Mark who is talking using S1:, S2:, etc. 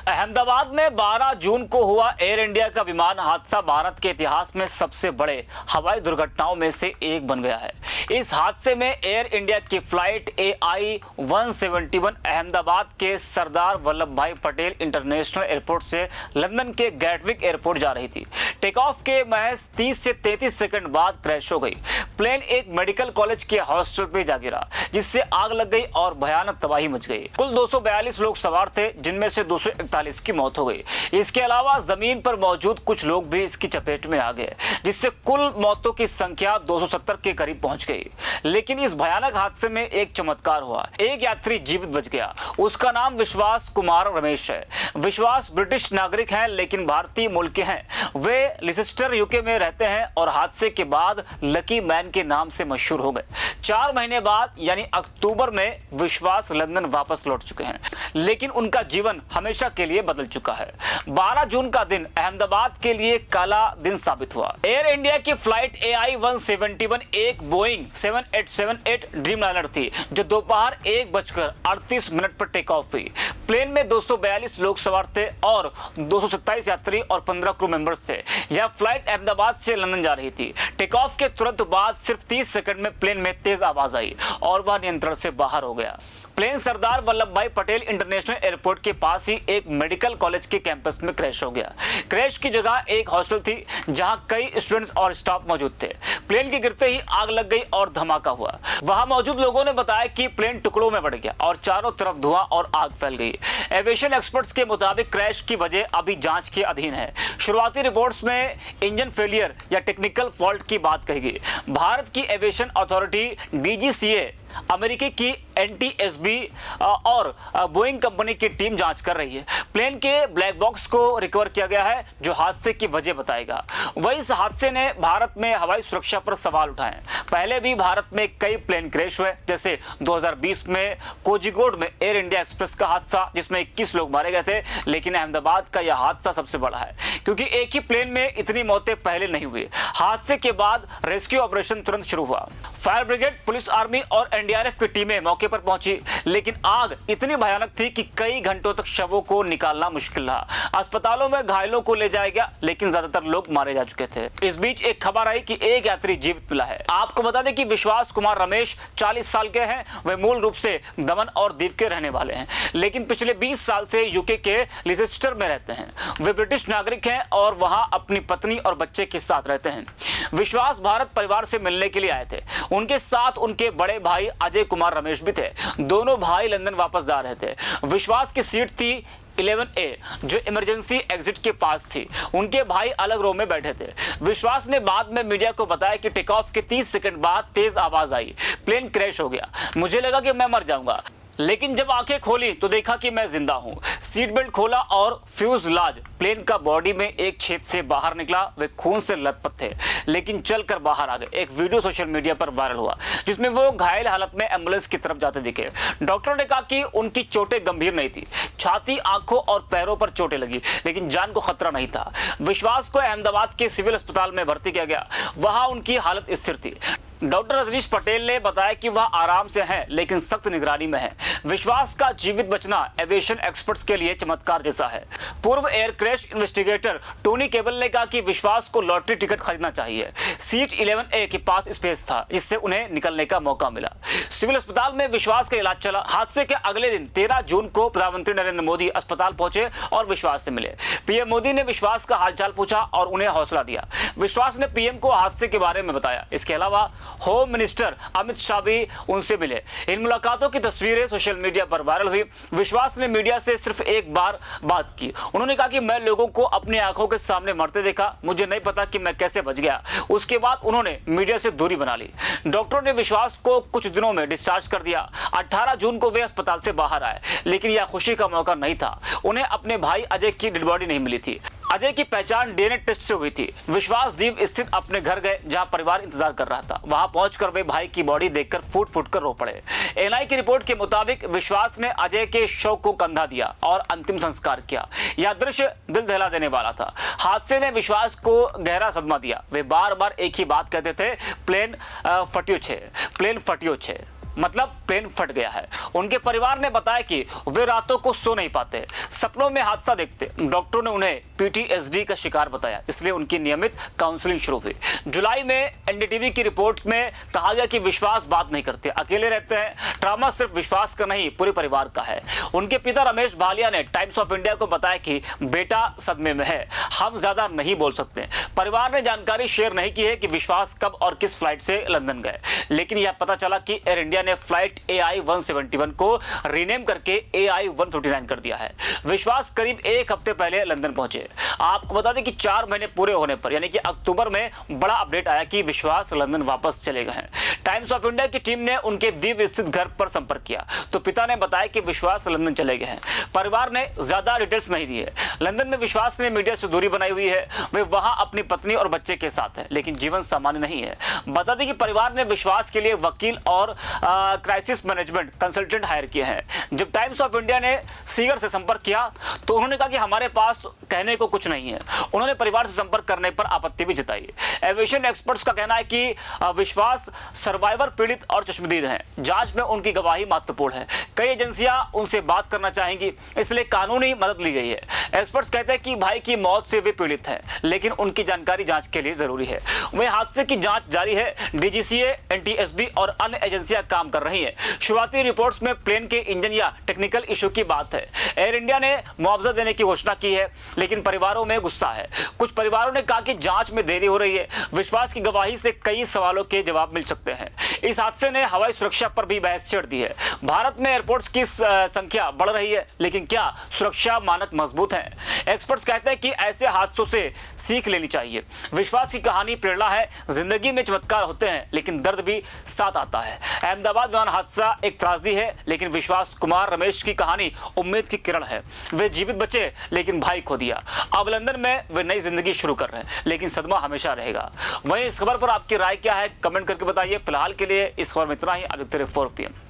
S1: अहमदाबाद में 12 जून को हुआ एयर इंडिया का विमान हादसा भारत के इतिहास में सबसे बड़े हवाई दुर्घटनाओं में से एक बन गया है। इस हादसे में एयर इंडिया की फ्लाइट AI-171 अहमदाबाद के सरदार वल्लभ भाई पटेल इंटरनेशनल एयरपोर्ट से लंदन के गैटविक एयरपोर्ट जा रही थी। टेक ऑफ के महज 30 से 33 सेकंड बाद क्रैश हो गई। प्लेन एक मेडिकल कॉलेज के हॉस्टल पे जा गिरा, जिससे आग लग गई और भयानक तबाही मच गई। कुल 242 लोग सवार थे, जिनमें से 241 की मौत हो गई। इसके अलावा जमीन पर मौजूद कुछ लोग भी इसकी चपेट में आ गए, जिससे कुल मौतों की संख्या 270 के करीब पहुंच गई। लेकिन इस भयानक हादसे में एक चमत्कार हुआ। एक यात्री जीवित बच गया। उसका नाम विश्वास कुमार रमेश है। विश्वास ब्रिटिश नागरिक हैं, लेकिन भारतीय मूल के हैं। वे लिसेस्टर यूके में रहते हैं और हादसे के बाद लकी मैन के नाम से मशहूर हो गए। 4 महीने बाद यानी अक्टूबर में विश्वास लंदन वापस लौट चुके हैं, लेकिन उनका जीवन हमेशा के लिए बदल चुका है। 12 जून का दिन अहमदाबाद के लिए काला दिन साबित हुआ। एयर इंडिया की फ्लाइट AI-171 एक बोइंग 7878 ड्रीमलाइनर थी, जो दोपहर 1:38 पर टेक ऑफ हुई। प्लेन में 242 लोग सवार थे और 227 यात्री और 15 क्रू मेंबर्स थे। यह फ्लाइट अहमदाबाद से लंदन जा रही थी। टेक ऑफ के तुरंत बाद सिर्फ 30 सेकंड में प्लेन में तेज आवाज आई और वह नियंत्रण से बाहर हो गया। प्लेन सरदार वल्लभ भाई पटेल इंटरनेशनल एयरपोर्ट के पास ही एक मेडिकल कॉलेज के कैंपस में क्रैश हो गया। क्रैश की जगह एक हॉस्टल थी, जहां कई स्टूडेंट्स और स्टाफ मौजूद थे। प्लेन के गिरते ही आग लग गई और धमाका हुआ। वहां मौजूद लोगों ने बताया कि प्लेन टुकड़ों में बढ़ गया और चारों तरफ धुआं और आग फैल गई। एविएशन एक्सपर्ट्स के मुताबिक क्रैश की वजह अभी जांच के अधीन है। शुरुआती रिपोर्ट्स में इंजन फेलियर या टेक्निकल फॉल्ट की बात कही गई। भारत की एविएशन अथॉरिटी DGCA, अमेरिकी की NTSB और बोइंग कंपनी की टीम जांच कर रही है। प्लेन के ब्लैक बॉक्स को रिकवर किया गया है, जो हादसे की वजह बताएगा। वही इस हादसे ने भारत में हवाई सुरक्षा पर सवाल उठाए। पहले भी भारत में कई प्लेन क्रैश हुए, जैसे 2020 में कोझिकोड में एयर इंडिया एक्सप्रेस का हादसा, जिसमें 21 लोग मारे गए थे। लेकिन अहमदाबाद का यह हादसा सबसे बड़ा है, क्योंकि एक ही प्लेन में इतनी मौतें पहले नहीं हुई। हादसे के बाद रेस्क्यू ऑपरेशन तुरंत शुरू हुआ। फायर ब्रिगेड, पुलिस, आर्मी और NDRF की टीमें मौके पर पहुंची, लेकिन आग इतनी भयानक थी कि कई घंटों तक शवों को निकालना मुश्किल रहा। अस्पतालों में घायलों को ले जाया गया, लेकिन ज्यादातर लोग मारे जा चुके थे। इस बीच एक खबर आई कि एक यात्री जीवित मिला है। आपको बता दें कि विश्वास कुमार रमेश 40 साल के हैं। वे मूल रूप से दमन और दीव के रहने वाले हैं, लेकिन पिछले 20 साल से यूके के लिसेस्टर में रहते हैं। वे ब्रिटिश नागरिक हैं और वहां अपनी पत्नी और बच्चे के साथ रहते हैं। विश्वास भारत परिवार से मिलने के लिए आए थे। उनके साथ उनके बड़े भाई अजय कुमार रमेश भी थे। दोनों भाई लंदन वापस जा रहे थे। विश्वास की सीट थी 11A, जो इमरजेंसी एग्जिट के पास थी। उनके भाई अलग रो में बैठे थे। विश्वास ने बाद में मीडिया को बताया कि टेक ऑफ के 30 सेकंड बाद तेज आवाज आई, प्लेन क्रैश हो गया। मुझे लगा कि मैं मर जाऊंगा, लेकिन जब आंखें खोली तो देखा कि मैं जिंदा हूं। सीट बेल्ट खोला और फ्यूजलाज प्लेन का बॉडी में एक छेद से बाहर निकला। वे खून से लथपथ थे, लेकिन चलकर बाहर आ गए। एक वीडियो सोशल मीडिया पर वायरल हुआ, जिसमें वो घायल हालत में एम्बुलेंस की तरफ जाते दिखे। डॉक्टरों ने कहा कि उनकी चोटें गंभीर नहीं थी। छाती, आंखों और पैरों पर चोटें लगी, लेकिन जान को खतरा नहीं था। विश्वास को अहमदाबाद के सिविल अस्पताल में भर्ती किया गया। वहां उनकी हालत स्थिर थी। डॉक्टर रजनीश पटेल ने बताया कि वह आराम से हैं, लेकिन सख्त निगरानी में है। विश्वास का जीवित बचना एविएशन एक्सपर्ट्स के लिए चमत्कार जैसा है। पूर्व air crash investigator Tony cable ने कहा कि विश्वास को लॉटरी टिकट खरीदना चाहिए। सीट 11A के पास स्पेस था, जिससे उन्हें निकलने का मौका मिला। सिविल अस्पताल में विश्वास का इलाज चला। हादसे के अगले दिन 13 जून को प्रधानमंत्री नरेंद्र मोदी अस्पताल पहुंचे और विश्वास से मिले। PM मोदी ने विश्वास का हालचाल पूछा और उन्हें हौसला दिया। विश्वास ने PM को हादसे के बारे में बताया। इसके अलावा होम मिनिस्टर अमित शाह भी उनसे मिले। इन मुलाकातों की तस्वीरें सोशल मीडिया पर वायरल हुई। विश्वास ने मीडिया से सिर्फ एक बार बात की। उन्होंने कहा कि मैं लोगों को अपनी आंखों के सामने मरते देखा, मुझे नहीं पता कि मैं कैसे बच गया। उसके बाद उन्होंने मीडिया से दूरी बना ली। डॉक्टरों ने विश्वास को कुछ दिनों में डिस्चार्ज कर दिया। 18 जून को वे अस्पताल से बाहर आए, लेकिन यह खुशी का मौका नहीं था। उन्हें अपने भाई अजय की डेड बॉडी नहीं मिली थी। अजय की पहचान DNA टेस्ट से हुई थी। विश्वास दीव स्थित अपने घर गए, जहां परिवार इंतजार कर रहा था। वहां पहुंचकर वे भाई की बॉडी देखकर फूट फूट कर रो पड़े। NI की रिपोर्ट के मुताबिक विश्वास ने अजय के शव को कंधा दिया और अंतिम संस्कार किया। यह दृश्य दिल दहला देने वाला था। हादसे ने विश्वास को गहरा सदमा दिया। वे बार बार एक ही बात कहते थे, प्लेन फटियो छे, प्लेन फटियो छे। मतलब प्लेन फट गया है। उनके परिवार ने बताया कि वे रातों को सो नहीं पाते, सपनों में हादसा देखते। डॉक्टरों ने उन्हें PTSD का शिकार बताया, इसलिए उनकी नियमित काउंसलिंग शुरू हुई। जुलाई में NDTV की रिपोर्ट में कहा गया कि विश्वास बात नहीं करते, अकेले रहते हैं। ट्रॉमा सिर्फ विश्वास का नहीं, पूरे परिवार का है। उनके पिता रमेश भालिया ने टाइम्स ऑफ इंडिया को बताया कि बेटा सदमे में है, हम ज्यादा नहीं बोल सकते। परिवार ने जानकारी शेयर नहीं की है कि विश्वास कब और किस फ्लाइट से लंदन गए, लेकिन यह पता चला कि एयर इंडिया ने फ्लाइट AI-171 को रीनेम करके AI-159 कर दिया है। विश्वास करीब एक हफ्ते पहले लंदन पहुंचे। आपको बता दें कि 4 महीने पूरे होने पर यानी कि अक्टूबर में बड़ा अपडेट आया कि विश्वास लंदन वापस चले गए हैं। टाइम्स ऑफ इंडिया की टीम ने उनके दीव स्थित घर पर संपर्क किया तो पिता ने बताया कि विश्वास लंदन चले गए हैं। परिवार ने ज्यादा डिटेल्स नहीं दिए। लंदन में विश्वास ने मीडिया से दूरी बनाई हुई है, वे वहां अपनी पत्नी और बच्चे के साथ है, लेकिन जीवन सामान्य नहीं है। बता दें कि परिवार ने विश्वास के लिए वकील और क्राइसिस मैनेजमेंट कंसल्टेंट हायर किए हैं। जब टाइम्स ऑफ इंडिया ने सीगर से संपर्क किया तो उन्होंने कहा कि हमारे पास कहने को कुछ नहीं है। उन्होंने परिवार से संपर्क करने पर आपत्ति भी जताई। एविएशन एक्सपर्ट्स का कहना है कि विश्वास सर्वाइवर पीड़ित और चश्मदीद हैं, जांच में उनकी गवाही महत्वपूर्ण है। कई एजेंसियां उनसे बात करना चाहेंगी, इसलिए कानूनी मदद ली गई है। एक्सपर्ट्स कहते हैं कि भाई की मौत से वे पीड़ित हैं, लेकिन उनकी जानकारी जांच के लिए जरूरी है। वहीं हादसे की जांच जारी है। DGCA, NTSB और अन्य एजेंसियां काम कर रही हैं। शुरुआती रिपोर्ट्स में प्लेन के इंजन या टेक्निकल इशू की बात है। एयर इंडिया ने मुआवजा देने की घोषणा की है, लेकिन परिवारों में गुस्सा है। कुछ परिवारों ने कहा कि जांच में देरी हो रही है। विश्वास की गवाही से कई सवालों के जवाब मिल सकते हैं। इस हादसे ने हवाई सुरक्षा पर भी बहस छेड़ दी है। भारत में एयरपोर्ट्स की संख्या बढ़ रही है, लेकिन क्या सुरक्षा मानक मजबूत हैं? एक्सपर्ट्स कहते हैं कि ऐसे हादसों से सीख लेनी चाहिए। विश्वास की कहानी प्रेरणा है। जिंदगी में चमत्कार होते हैं, लेकिन दर्द भी साथ आता है। अहमदाबाद विमान हादसा एक त्रासदी है, लेकिन विश्वास कुमार रमेश की कहानी उम्मीद की किरण है। वे जीवित बचे, लेकिन भाई खो दिया। अब लंदन में वे नई जिंदगी शुरू कर रहे हैं, लेकिन सदमा हमेशा रहेगा। वहीं इस खबर पर आपकी राय क्या है, कमेंट करके बताइए। फिलहाल के लिए इस खबर में इतना ही। अब देखते रहिए 4 PM।